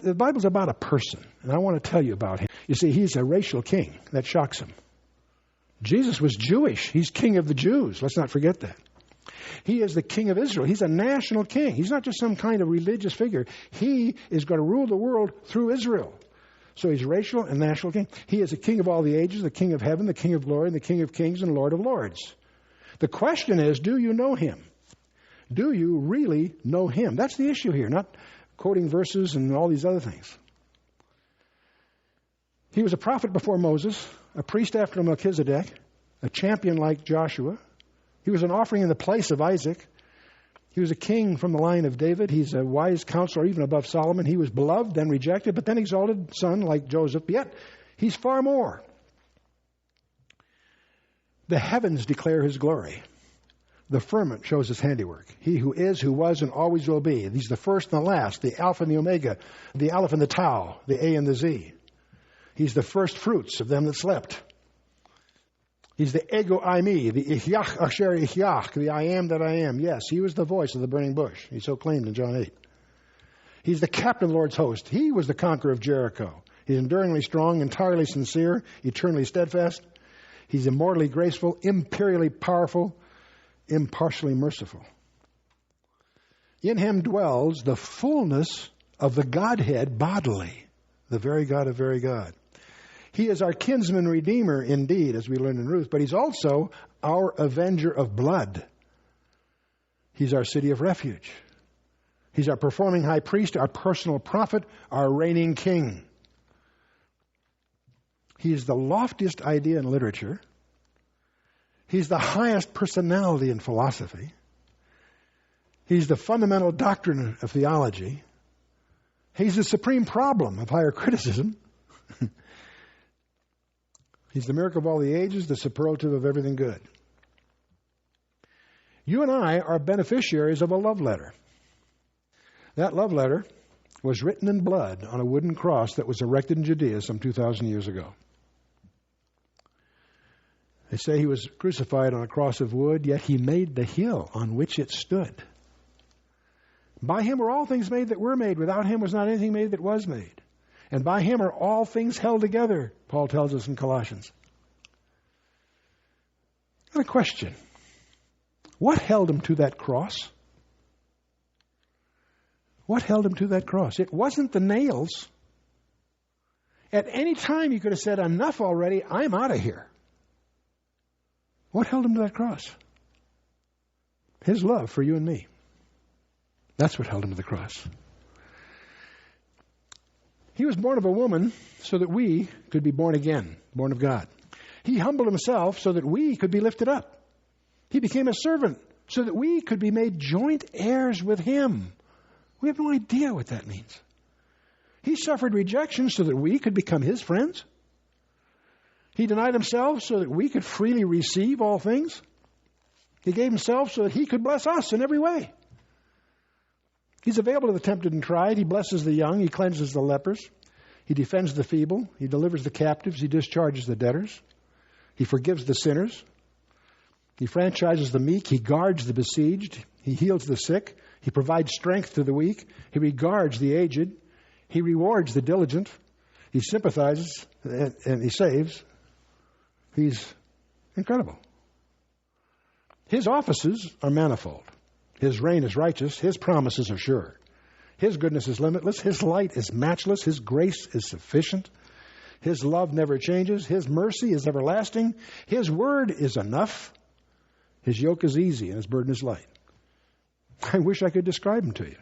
The Bible's about a person, and I want to tell you about him. You see, he's a racial king. That shocks him. Jesus was Jewish. He's king of the Jews. Let's not forget that. He is the king of Israel. He's a national king. He's not just some kind of religious figure. He is going to rule the world through Israel. So he's racial and national king. He is the king of all the ages, the king of heaven, the king of glory, and the king of kings and Lord of lords. The question is, do you know him? Do you really know him? That's the issue here, not quoting verses and all these other things. He was a prophet before Moses, a priest after Melchizedek, a champion like Joshua. He was an offering in the place of Isaac. He was a king from the line of David. He's a wise counselor even above Solomon. He was beloved, then rejected, but then exalted son like Joseph. Yet he's far more. The heavens declare his glory. The firmament shows his handiwork. He who is, who was, and always will be. He's the first and the last, the Alpha and the Omega, the Aleph and the Tau, the A and the Z. He's the first fruits of them that slept. He's the Ego I Me, the Ihyach Asher Ihyach, the I am that I am. Yes, he was the voice of the burning bush. He so claimed in John 8. He's the captain of the Lord's host. He was the conqueror of Jericho. He's enduringly strong, entirely sincere, eternally steadfast. He's immortally graceful, imperially powerful, impartially merciful. In him dwells the fullness of the Godhead bodily, the very God of very God. He is our kinsman redeemer indeed, as we learned in Ruth, but he's also our avenger of blood. He's our city of refuge. He's our performing high priest, our personal prophet, our reigning king. He's the loftiest idea in literature. He's the highest personality in philosophy. He's the fundamental doctrine of theology. He's the supreme problem of higher criticism. He's the miracle of all the ages, the superlative of everything good. You and I are beneficiaries of a love letter. That love letter was written in blood on a wooden cross that was erected in Judea some 2,000 years ago. They say he was crucified on a cross of wood, yet he made the hill on which it stood. By him were all things made that were made. Without him was not anything made that was made. And by him are all things held together, Paul tells us in Colossians. And a question. What held him to that cross? What held him to that cross? It wasn't the nails. At any time you could have said, enough already, I'm out of here. What held him to that cross? His love for you and me. That's what held him to the cross. He was born of a woman so that we could be born again, born of God. He humbled himself so that we could be lifted up. He became a servant so that we could be made joint heirs with him. We have no idea what that means. He suffered rejection so that we could become his friends. He denied himself so that we could freely receive all things. He gave himself so that he could bless us in every way. He's available to the tempted and tried. He blesses the young. He cleanses the lepers. He defends the feeble. He delivers the captives. He discharges the debtors. He forgives the sinners. He franchises the meek. He guards the besieged. He heals the sick. He provides strength to the weak. He regards the aged. He rewards the diligent. He sympathizes and he saves. He's incredible. His offices are manifold. His reign is righteous. His promises are sure. His goodness is limitless. His light is matchless. His grace is sufficient. His love never changes. His mercy is everlasting. His word is enough. His yoke is easy and his burden is light. I wish I could describe him to you.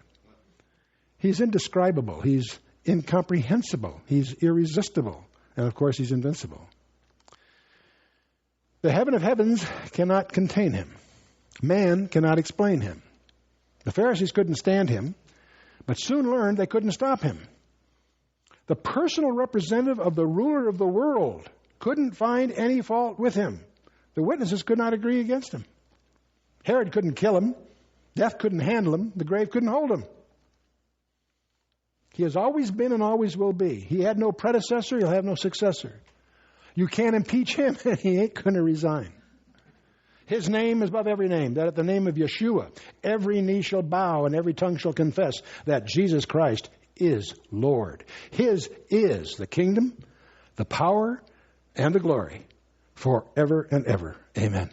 He's indescribable. He's incomprehensible. He's irresistible. And of course, he's invincible. The heaven of heavens cannot contain him. Man cannot explain him. The Pharisees couldn't stand him, but soon learned they couldn't stop him. The personal representative of the ruler of the world couldn't find any fault with him. The witnesses could not agree against him. Herod couldn't kill him. Death couldn't handle him. The grave couldn't hold him. He has always been and always will be. He had no predecessor. He'll have no successor. You can't impeach him, and he ain't going to resign. His name is above every name, that at the name of Yeshua, every knee shall bow and every tongue shall confess that Jesus Christ is Lord. His is the kingdom, the power, and the glory forever and ever. Amen.